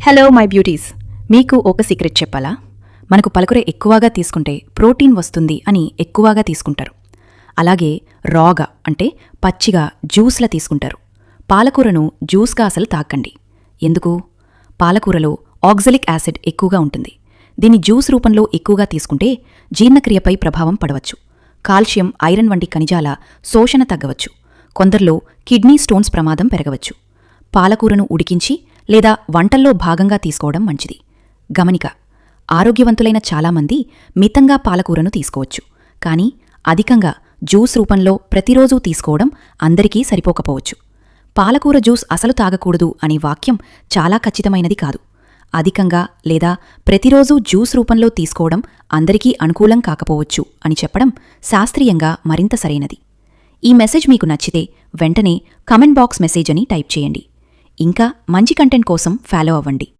Hello my beauties, మీకు ఒక secret చెప్పాలా? మనకు పలుకుర ఎక్కువగా తీసుకుంటే ప్రోటీన్ వస్తుంది అని ఎక్కువగా తీసుకుంటారు. అలాగే రాగా అంటే పచ్చిగా జ్యూస్లా తీసుకుంటారు. పాలకూరను జ్యూస్గా అసలు తాకండి. ఎందుకు? పాలకూరలో ఆక్సలిక్ యాసిడ్ ఎక్కువగా ఉంటుంది. దీన్ని జ్యూస్ రూపంలో ఎక్కువగా తీసుకుంటే జీర్ణక్రియపై ప్రభావం పడవచ్చు. కాల్షియం, ఐరన్ వంటి ఖనిజాల శోషణ తగ్గవచ్చు. కొందరిలో కిడ్నీ స్టోన్స్ ప్రమాదం పెరగవచ్చు. పాలకూరను ఉడికించి లేదా వంటల్లో భాగంగా తీసుకోవడం మంచిది. గమనిక: ఆరోగ్యవంతులైన చాలామంది మితంగా పాలకూరను తీసుకోవచ్చు, కానీ అధికంగా జ్యూస్ రూపంలో ప్రతిరోజూ తీసుకోవడం అందరికీ సరిపోకపోవచ్చు. పాలకూర జ్యూస్ అసలు తాగకూడదు అనే వాక్యం చాలా ఖచ్చితమైనది కాదు. అధికంగా లేదా ప్రతిరోజూ జ్యూస్ రూపంలో తీసుకోవడం అందరికీ అనుకూలం కాకపోవచ్చు అని చెప్పడం శాస్త్రీయంగా మరింత సరైనది. ఈ మెసేజ్ మీకు నచ్చితే వెంటనే కమెంట్ బాక్స్ మెసేజ్ అని టైప్ చేయండి. ఇంకా మంచి కంటెంట్ కోసం ఫాలో అవ్వండి.